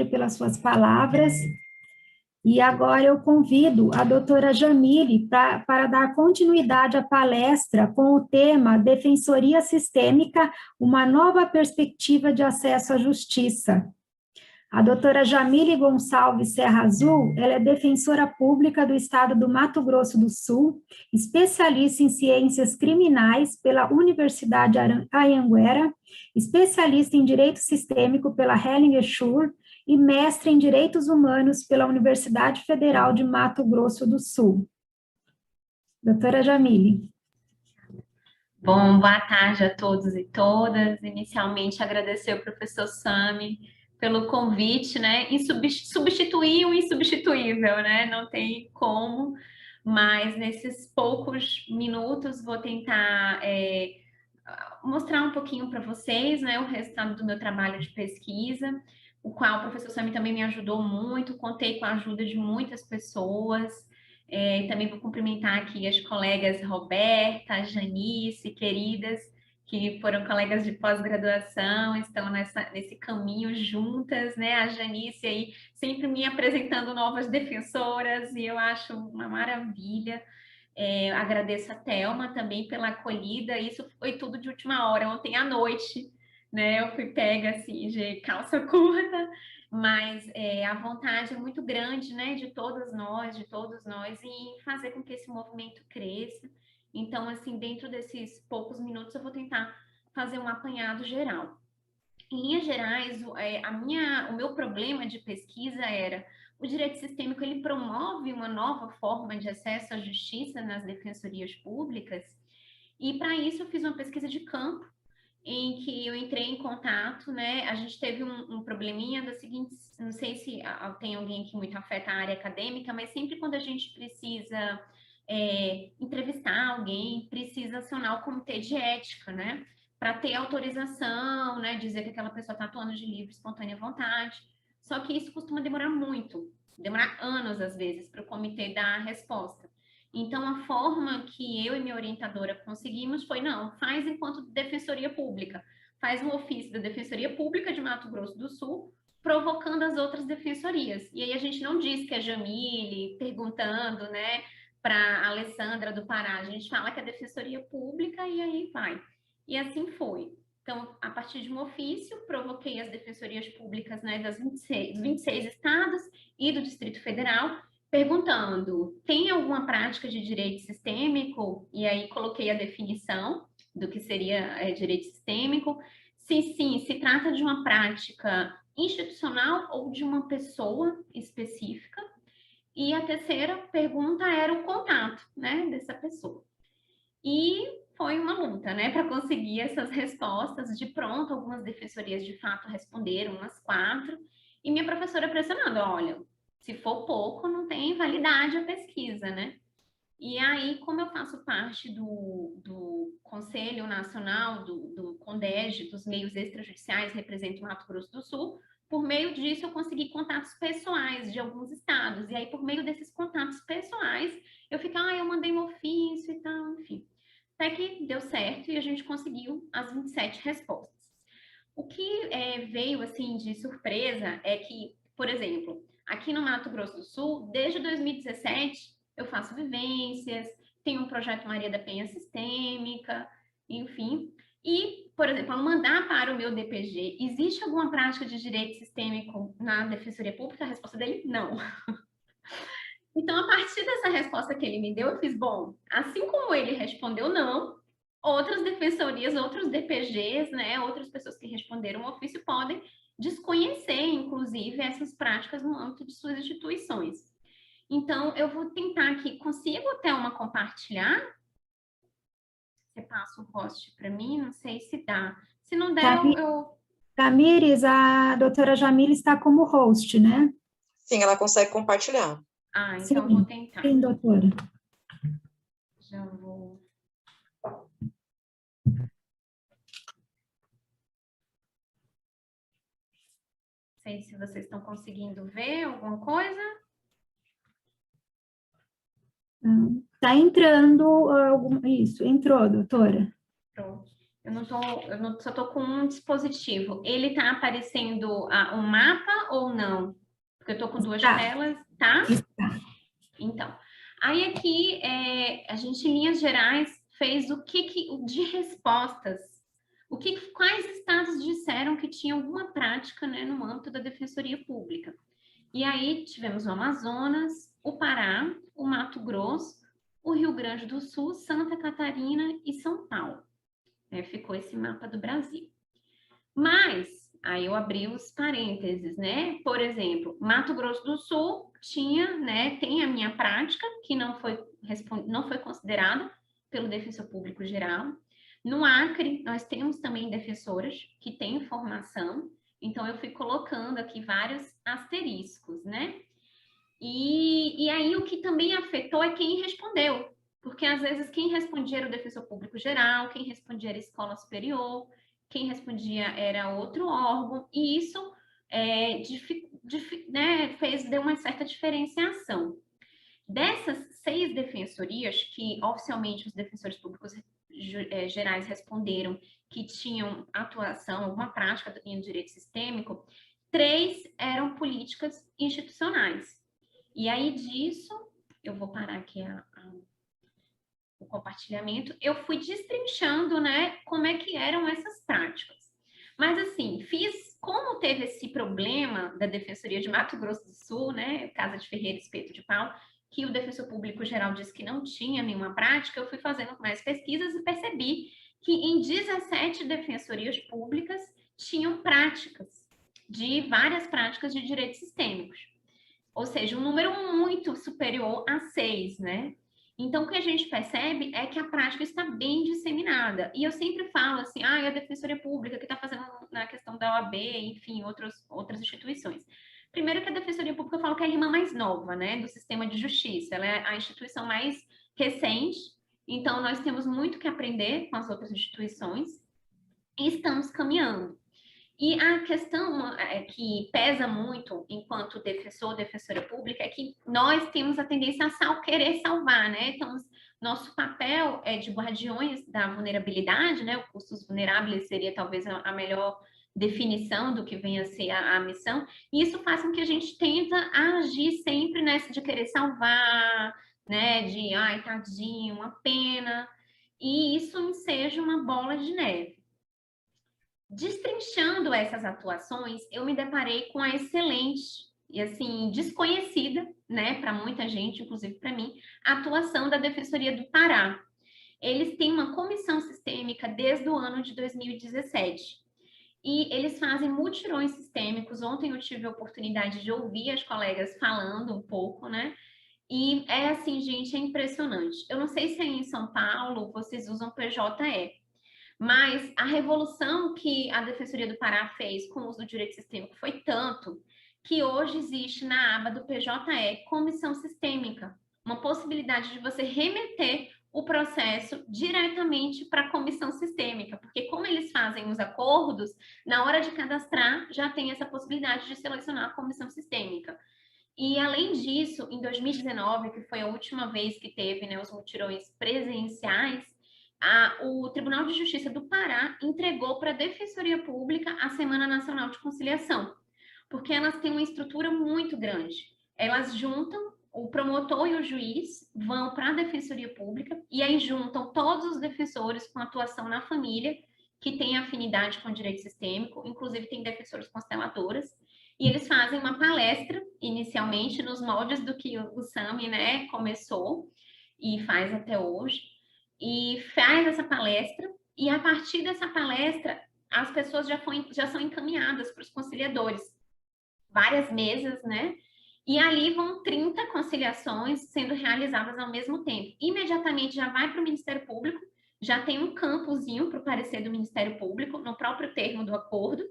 pelas suas palavras. E agora eu convido a doutora Jamile para dar continuidade à palestra com o tema Defensoria Sistêmica, uma nova perspectiva de acesso à justiça. A doutora Jamile Gonçalves Serra Azul, ela é defensora pública do Estado do Mato Grosso do Sul, especialista em ciências criminais pela Universidade Anhanguera, especialista em direito sistêmico pela Hellinger Schur e mestre em direitos humanos pela Universidade Federal de Mato Grosso do Sul. Doutora Jamile. Bom, boa tarde a todos e todas. Inicialmente, agradecer ao professor Sami pelo convite, né? E substituir o insubstituível, né? Não tem como, mas nesses poucos minutos vou tentar mostrar um pouquinho para vocês, né? O resultado do meu trabalho de pesquisa, o qual o professor Sami também me ajudou muito, contei com a ajuda de muitas pessoas. Também vou cumprimentar aqui as colegas Roberta, Janice, queridas, que foram colegas de pós-graduação, estão nesse caminho juntas, né? A Janice aí sempre me apresentando novas defensoras, e eu acho uma maravilha. Agradeço a Thelma também pela acolhida, isso foi tudo de última hora, ontem à noite, né? Eu fui pega assim, de calça curta, mas a vontade é muito grande, né? De todos nós, em fazer com que esse movimento cresça. Então, assim, dentro desses poucos minutos, eu vou tentar fazer um apanhado geral. Em linhas gerais, o meu problema de pesquisa era o direito sistêmico, ele promove uma nova forma de acesso à justiça nas defensorias públicas, e para isso eu fiz uma pesquisa de campo, em que eu entrei em contato, né? A gente teve um probleminha da seguinte, não sei se tem alguém que muito afeta a área acadêmica, mas sempre quando a gente precisa entrevistar alguém, precisa acionar o comitê de ética, né? Para ter autorização, né? Dizer que aquela pessoa está atuando de livre, espontânea vontade. Só que isso costuma demorar muito, demorar anos às vezes para o comitê dar a resposta. Então, a forma que eu e minha orientadora conseguimos foi, não, faz enquanto Defensoria Pública, faz um ofício da Defensoria Pública de Mato Grosso do Sul, provocando as outras defensorias. E aí a gente não diz que é Jamile perguntando, né, para a Alessandra do Pará, a gente fala que é Defensoria Pública e aí vai. E assim foi. Então, a partir de um ofício, provoquei as defensorias públicas, né, das 26 estados e do Distrito Federal, perguntando, tem alguma prática de direito sistêmico? E aí coloquei a definição do que seria direito sistêmico. Se sim, se trata de uma prática institucional ou de uma pessoa específica. E a terceira pergunta era o contato, né, dessa pessoa. E foi uma luta, né, para conseguir essas respostas. De pronto, algumas defensorias de fato responderam, umas 4, e minha professora pressionando, olha, se for pouco, não tem validade a pesquisa, né? E aí, como eu faço parte do Conselho Nacional, do CONDEG, dos meios extrajudiciais, represento o Mato Grosso do Sul, por meio disso eu consegui contatos pessoais de alguns estados, e aí por meio desses contatos pessoais, eu fico, eu mandei um ofício e tal, enfim. Até que deu certo e a gente conseguiu as 27 respostas. O que veio, assim, de surpresa é que, por exemplo, aqui no Mato Grosso do Sul, desde 2017, eu faço vivências, tenho um projeto Maria da Penha Sistêmica, enfim. E, por exemplo, ao mandar para o meu DPG, existe alguma prática de direito sistêmico na Defensoria Pública? A resposta dele, não. Então, a partir dessa resposta que ele me deu, eu fiz, bom, assim como ele respondeu não, outras defensorias, outros DPGs, né, outras pessoas que responderam o ofício podem desconhecer, inclusive, essas práticas no âmbito de suas instituições. Então, eu vou tentar aqui, consigo até uma compartilhar? Você passa o host para mim? Não sei se dá. Se não der, eu... Tamires, a doutora Jamile está como host, né? Sim, ela consegue compartilhar. Então eu vou tentar. Sim, doutora. Já vou... Não sei se vocês estão conseguindo ver alguma coisa. Está entrando isso, entrou, doutora. Pronto. só tô com um dispositivo. Ele tá aparecendo um mapa ou não? Porque eu tô com duas telas, tá? Então, aí aqui a gente, em linhas gerais, fez o que de respostas. Quais estados disseram que tinham alguma prática, né, no âmbito da Defensoria Pública? E aí tivemos o Amazonas, o Pará, o Mato Grosso, o Rio Grande do Sul, Santa Catarina e São Paulo. Ficou esse mapa do Brasil. Mas, aí eu abri os parênteses, né? Por exemplo, Mato Grosso do Sul tinha, né, tem a minha prática, que não foi considerada pelo Defensor Público Geral. No Acre, nós temos também defensoras que têm formação, então eu fui colocando aqui vários asteriscos, né? E aí o que também afetou é quem respondeu, porque às vezes quem respondia era o Defensor Público Geral, quem respondia era a Escola Superior, quem respondia era outro órgão, e isso né, deu uma certa diferenciação. Dessas 6 defensorias, que oficialmente os defensores públicos gerais responderam que tinham atuação, alguma prática em direito sistêmico, 3 eram políticas institucionais. E aí disso, eu vou parar aqui o compartilhamento, eu fui destrinchando, né, como é que eram essas práticas. Mas assim, como teve esse problema da Defensoria de Mato Grosso do Sul, né, Casa de Ferreira, Espeto de Pau, que o Defensor Público Geral disse que não tinha nenhuma prática, eu fui fazendo mais pesquisas e percebi que em 17 defensorias públicas tinham várias práticas de direitos sistêmicos. Ou seja, um número muito superior a 6, né? Então, o que a gente percebe é que a prática está bem disseminada. E eu sempre falo assim, a Defensoria Pública que está fazendo na questão da OAB, enfim, outras instituições. Primeiro que a Defensoria Pública, eu falo que é a irmã mais nova, né, do sistema de justiça. Ela é a instituição mais recente, então nós temos muito que aprender com as outras instituições e estamos caminhando. E a questão que pesa muito enquanto defensora pública é que nós temos a tendência a querer salvar, né? Então, nosso papel é de guardiões da vulnerabilidade, né? O custos vulneráveis seria talvez a melhor definição do que vem a ser a missão, e isso faz com que a gente tenta agir sempre nessa de querer salvar, né? De, ai, tadinho, uma pena, e isso seja uma bola de neve. Destrinchando essas atuações, eu me deparei com a excelente e, assim, desconhecida, né, para muita gente, inclusive para mim, a atuação da Defensoria do Pará. Eles têm uma comissão sistêmica desde o ano de 2017. E eles fazem mutirões sistêmicos. Ontem eu tive a oportunidade de ouvir as colegas falando um pouco, né? E é assim, gente, é impressionante. Eu não sei se aí em São Paulo vocês usam PJE, mas a revolução que a Defensoria do Pará fez com o uso do direito sistêmico foi tanto que hoje existe na aba do PJE comissão sistêmica, uma possibilidade de você remeter o processo diretamente para a comissão sistêmica, porque como eles fazem os acordos, na hora de cadastrar já tem essa possibilidade de selecionar a comissão sistêmica. E além disso, em 2019, que foi a última vez que teve, né, os mutirões presenciais, o Tribunal de Justiça do Pará entregou para a Defensoria Pública a Semana Nacional de Conciliação, porque elas têm uma estrutura muito grande. Elas juntam o promotor e o juiz, vão para a Defensoria Pública, e aí juntam todos os defensores com atuação na família, que tem afinidade com o direito sistêmico, inclusive tem defensores consteladoras, e eles fazem uma palestra, inicialmente, nos moldes do que o SAMI, né, começou e faz até hoje, e faz essa palestra, e a partir dessa palestra, as pessoas já são encaminhadas para os conciliadores. Várias mesas, né? E ali vão 30 conciliações sendo realizadas ao mesmo tempo. Imediatamente já vai para o Ministério Público, já tem um campozinho para o parecer do Ministério Público, no próprio termo do acordo,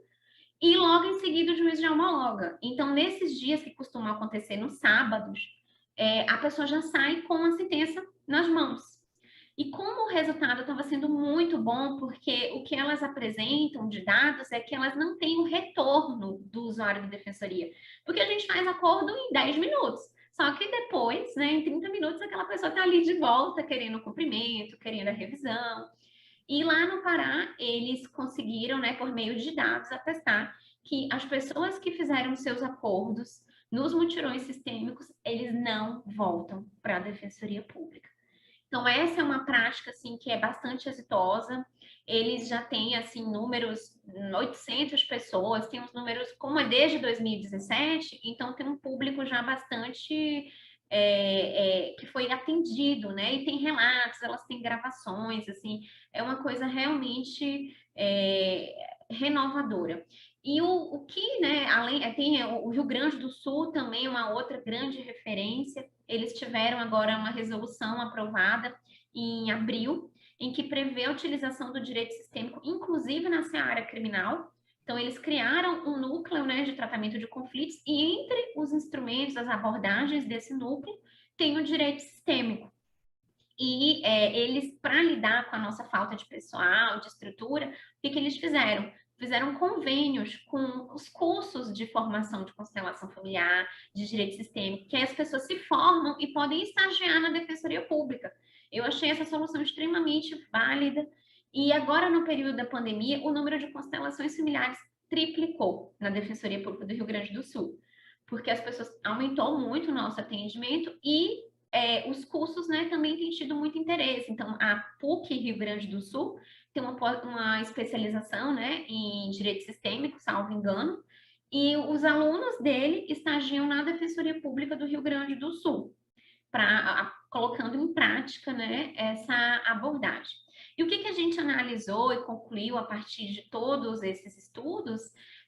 e logo em seguida o juiz já homologa. Então, nesses dias que costumam acontecer nos sábados, a pessoa já sai com a sentença nas mãos. E como o resultado estava sendo muito bom, porque o que elas apresentam de dados é que elas não têm o retorno do usuário da defensoria. Porque a gente faz acordo em 10 minutos. Só que depois, né, em 30 minutos, aquela pessoa está ali de volta, querendo o cumprimento, querendo a revisão. E lá no Pará, eles conseguiram, né, por meio de dados, atestar que as pessoas que fizeram seus acordos nos mutirões sistêmicos, eles não voltam para a Defensoria Pública. Então, essa é uma prática, assim, que é bastante exitosa. Eles já têm, assim, números, 800 pessoas, tem uns números, como é desde 2017, então tem um público já bastante que foi atendido, né? E tem relatos, elas têm gravações, assim, é uma coisa realmente renovadora. E o que, né, além, tem o Rio Grande do Sul também, uma outra grande referência. Eles tiveram agora uma resolução aprovada em abril, em que prevê a utilização do direito sistêmico, inclusive na seara criminal. Então, eles criaram um núcleo, né, de tratamento de conflitos, e entre os instrumentos, as abordagens desse núcleo, tem o direito sistêmico. E eles, para lidar com a nossa falta de pessoal, de estrutura, o que eles fizeram? Fizeram convênios com os cursos de formação de constelação familiar, de direito sistêmico, que aí as pessoas se formam e podem estagiar na Defensoria Pública. Eu achei essa solução extremamente válida. E agora, no período da pandemia, o número de constelações familiares triplicou na Defensoria Pública do Rio Grande do Sul, porque as pessoas aumentou muito o nosso atendimento e os cursos, né, também têm tido muito interesse. Então, a PUC Rio Grande do Sul tem uma especialização, né, em direito sistêmico, salvo engano, e os alunos dele estagiam na Defensoria Pública do Rio Grande do Sul, colocando em prática, né, essa abordagem. E o que a gente analisou e concluiu a partir de todos esses estudos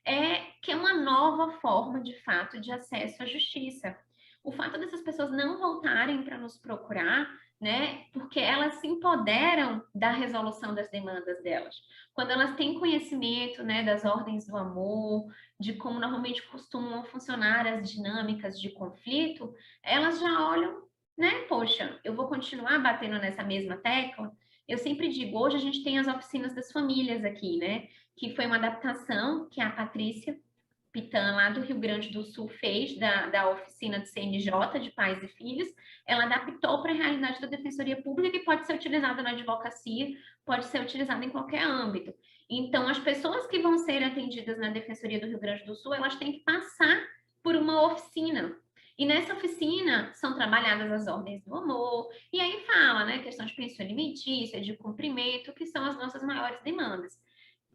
é que é uma nova forma, de fato, de acesso à justiça. O fato dessas pessoas não voltarem para nos procurar, né, porque elas se empoderam da resolução das demandas delas. Quando elas têm conhecimento, né, das ordens do amor, de como normalmente costumam funcionar as dinâmicas de conflito, elas já olham, né, poxa, eu vou continuar batendo nessa mesma tecla. Eu sempre digo, hoje a gente tem as oficinas das famílias aqui, né, que foi uma adaptação que a Patrícia Pitan, lá do Rio Grande do Sul, fez da oficina de CNJ, de pais e filhos. Ela adaptou para a realidade da Defensoria Pública, que pode ser utilizada na advocacia, pode ser utilizada em qualquer âmbito. Então, as pessoas que vão ser atendidas na Defensoria do Rio Grande do Sul, elas têm que passar por uma oficina. E nessa oficina são trabalhadas as ordens do amor, e aí fala, né, questão de pensão alimentícia, de cumprimento, que são as nossas maiores demandas.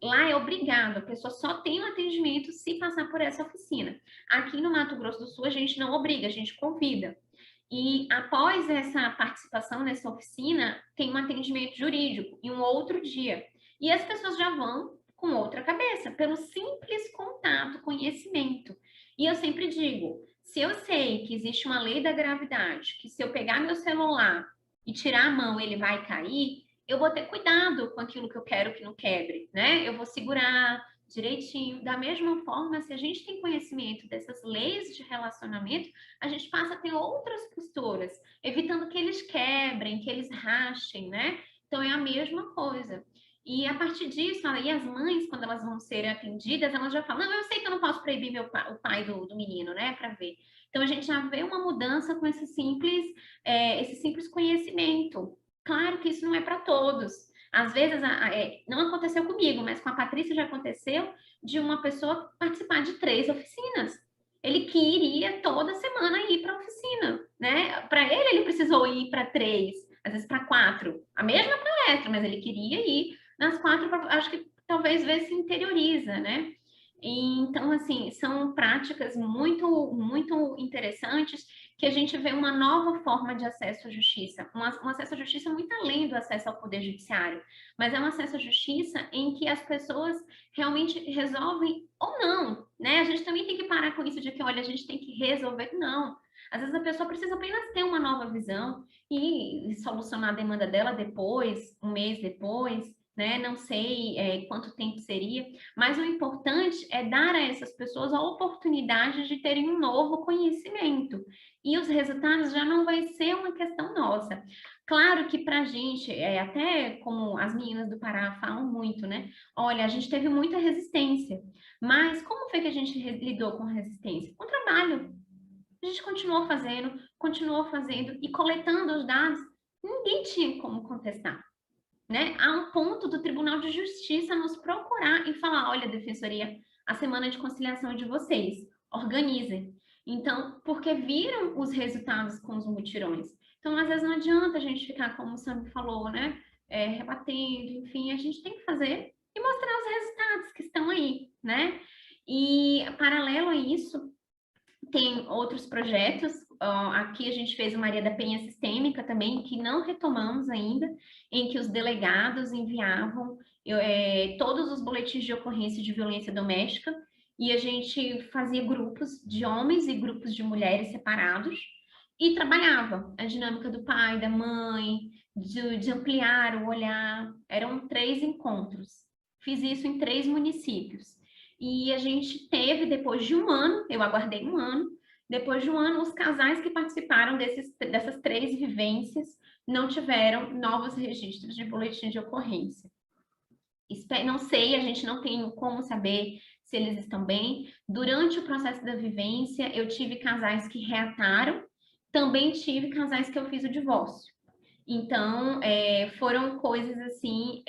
Lá é obrigado, a pessoa só tem o atendimento se passar por essa oficina. Aqui no Mato Grosso do Sul, a gente não obriga, a gente convida. E após essa participação nessa oficina, tem um atendimento jurídico em um outro dia. E as pessoas já vão com outra cabeça, pelo simples contato, conhecimento. E eu sempre digo, se eu sei que existe uma lei da gravidade, que se eu pegar meu celular e tirar a mão, ele vai cair, eu vou ter cuidado com aquilo que eu quero que não quebre, né? Eu vou segurar direitinho. Da mesma forma, se a gente tem conhecimento dessas leis de relacionamento, a gente passa a ter outras posturas, evitando que eles quebrem, que eles rachem, né? Então, é a mesma coisa. E a partir disso, aí as mães, quando elas vão ser atendidas, elas já falam, não, eu sei que eu não posso proibir o pai do menino, né, para ver. Então, a gente já vê uma mudança com esse simples conhecimento. Claro que isso não é para todos. Às vezes, não aconteceu comigo, mas com a Patrícia já aconteceu de uma pessoa participar de 3 oficinas. Ele queria toda semana ir para a oficina, né? Para ele precisou ir para 3, às vezes para 4. A mesma palestra, mas ele queria ir nas 4, acho que talvez ver se interioriza, né? Então, assim, são práticas muito, muito interessantes que a gente vê uma nova forma de acesso à justiça, um acesso à justiça muito além do acesso ao poder judiciário, mas é um acesso à justiça em que as pessoas realmente resolvem ou não, né? A gente também tem que parar com isso de que, olha, a gente tem que resolver, não. Às vezes a pessoa precisa apenas ter uma nova visão e solucionar a demanda dela depois, um mês depois, né? Não sei quanto tempo seria, mas o importante é dar a essas pessoas a oportunidade de terem um novo conhecimento. E os resultados já não vai ser uma questão nossa. Claro que para a gente, até como as meninas do Pará falam muito, né? Olha, a gente teve muita resistência, mas como foi que a gente lidou com a resistência? Com trabalho. A gente continuou fazendo e coletando os dados, ninguém tinha como contestar. né, a um ponto do Tribunal de Justiça nos procurar e falar, olha, Defensoria, a semana de conciliação é de vocês, organizem. Então, porque viram os resultados com os mutirões. Então, às vezes não adianta a gente ficar, como o Sam falou, né, rebatendo, enfim, a gente tem que fazer e mostrar os resultados que estão aí, né? E, paralelo a isso, tem outros projetos, aqui a gente fez o Maria da Penha Sistêmica também, que não retomamos ainda, em que os delegados enviavam todos os boletins de ocorrência de violência doméstica, e a gente fazia grupos de homens e grupos de mulheres separados, e trabalhava a dinâmica do pai, da mãe, de ampliar o olhar. Eram 3 encontros. Fiz isso em 3 municípios. E a gente teve, depois de um ano, eu aguardei um ano, depois de um ano, os casais que participaram dessas 3 vivências não tiveram novos registros de boletim de ocorrência. Não sei, a gente não tem como saber se eles estão bem. Durante o processo da vivência, eu tive casais que reataram, também tive casais que eu fiz o divórcio. Então, foram coisas assim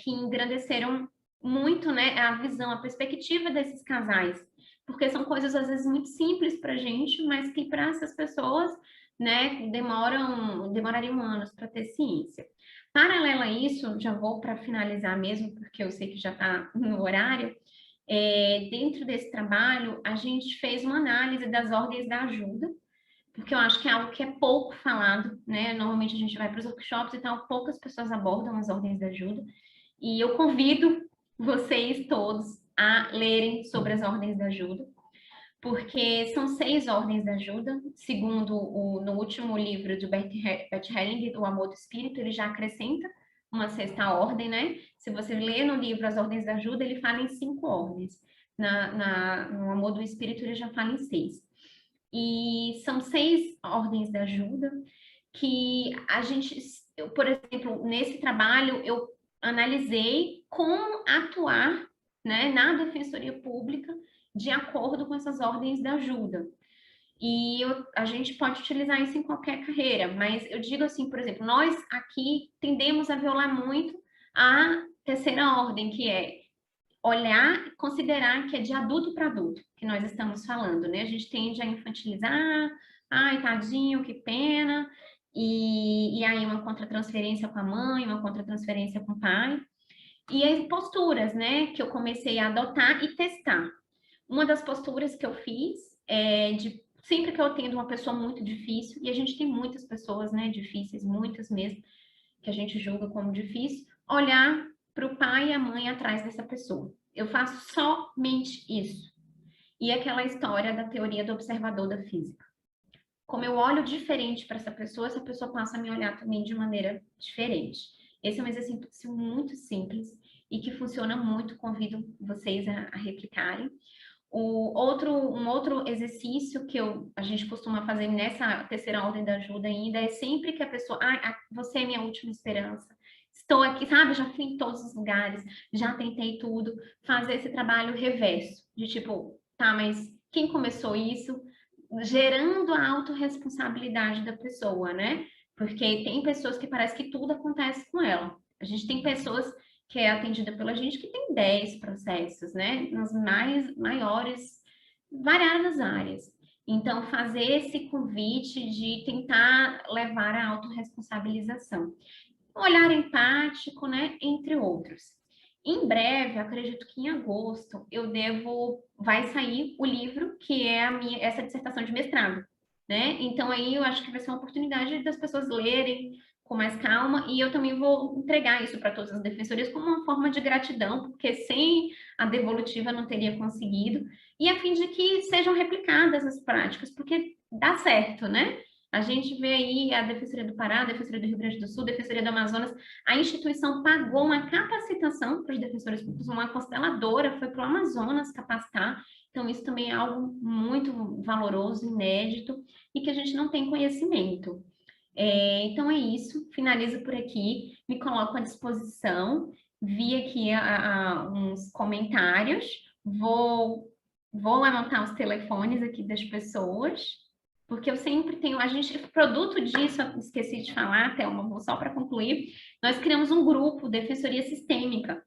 que engrandeceram muito, né, a visão, a perspectiva desses casais, porque são coisas às vezes muito simples para a gente, mas que para essas pessoas, né, demorariam anos para ter ciência. Paralelo a isso, já vou para finalizar mesmo, porque eu sei que já está no horário. Dentro desse trabalho, a gente fez uma análise das ordens da ajuda, porque eu acho que é algo que é pouco falado, né? Normalmente a gente vai para os workshops e tal, poucas pessoas abordam as ordens da ajuda. E eu convido vocês todos a lerem sobre as ordens da ajuda, porque são 6 ordens da ajuda, segundo no último livro de Bert Helling, O Amor do Espírito, ele já acrescenta uma 6ª ordem, né? Se você ler no livro As Ordens da Ajuda, ele fala em 5 ordens. No Amor do Espírito, ele já fala em 6. E são 6 ordens da ajuda que a gente, por exemplo, nesse trabalho, eu analisei como atuar, né, na Defensoria Pública de acordo com essas ordens da ajuda. E a gente pode utilizar isso em qualquer carreira, mas eu digo assim, por exemplo, nós aqui tendemos a violar muito a 3ª ordem, que é olhar, considerar que é de adulto para adulto que nós estamos falando, né? A gente tende a infantilizar, ai, tadinho, que pena, e aí uma contratransferência com a mãe, uma contratransferência com o pai, e as posturas, né, que eu comecei a adotar e testar. Uma das posturas que eu fiz é de sempre que eu atendo uma pessoa muito difícil, e a gente tem muitas pessoas, né, difíceis, muitas mesmo, que a gente julga como difícil, olhar para o pai e a mãe atrás dessa pessoa. Eu faço somente isso. E aquela história da teoria do observador da física. Como eu olho diferente para essa pessoa passa a me olhar também de maneira diferente. Esse é um exercício muito simples e que funciona muito, convido vocês a replicarem. Um outro exercício que a gente costuma fazer nessa 3ª ordem da ajuda ainda é sempre que a pessoa, você é minha última esperança, estou aqui, sabe, já fui em todos os lugares, já tentei tudo, fazer esse trabalho reverso, de tipo, tá, mas quem começou isso? Gerando a autorresponsabilidade da pessoa, né? Porque tem pessoas que parece que tudo acontece com ela. A gente tem pessoas que é atendida pela gente que tem 10 processos, né? Nas maiores, variadas áreas. Então, fazer esse convite de tentar levar a autorresponsabilização. Olhar empático, né? Entre outros. Em breve, acredito que em agosto, vai sair o livro que é essa dissertação de mestrado, né? Então, aí eu acho que vai ser uma oportunidade das pessoas lerem com mais calma, e eu também vou entregar isso para todas as defensorias como uma forma de gratidão, porque sem a devolutiva não teria conseguido, e a fim de que sejam replicadas as práticas, porque dá certo, né? A gente vê aí a Defensoria do Pará, a Defensoria do Rio Grande do Sul, a Defensoria do Amazonas, a instituição pagou uma capacitação para os defensores públicos, uma consteladora foi para o Amazonas capacitar, então isso também é algo muito valoroso, inédito, e que a gente não tem conhecimento. Então é isso, finalizo por aqui, me coloco à disposição, vi aqui uns comentários, vou anotar os telefones aqui das pessoas, porque eu sempre tenho, a gente, produto disso, eu esqueci de falar, Thelma, só para concluir, nós criamos um grupo, Defensoria Sistêmica.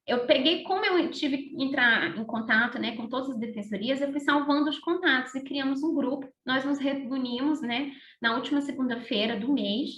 Eu peguei, como eu tive que entrar em contato, né, com todas as defensorias, eu fui salvando os contatos e criamos um grupo. Nós nos reunimos, né, na última segunda-feira do mês,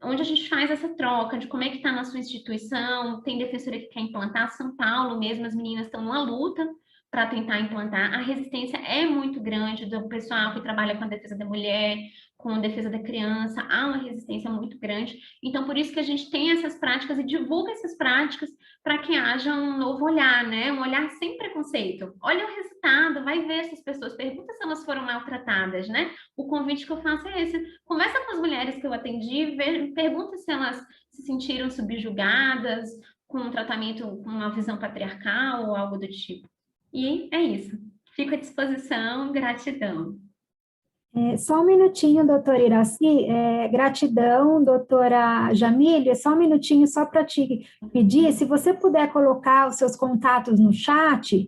onde a gente faz essa troca de como é que está na sua instituição. Tem defensoria que quer implantar, São Paulo mesmo, as meninas estão numa luta para tentar implantar. A resistência é muito grande do pessoal que trabalha com a defesa da mulher, com a defesa da criança, há uma resistência muito grande. Então, por isso que a gente tem essas práticas e divulga essas práticas para que haja um novo olhar, né? Um olhar sem preconceito. Olha o resultado, vai ver essas pessoas, pergunta se elas foram maltratadas, né? O convite que eu faço é esse. Conversa com as mulheres que eu atendi, pergunta se elas se sentiram subjugadas, com um tratamento, com uma visão patriarcal ou algo do tipo. E é isso. Fico à disposição, gratidão. Só um minutinho, doutora Iraci, gratidão, doutora Jamília, só um minutinho só para te pedir, se você puder colocar os seus contatos no chat,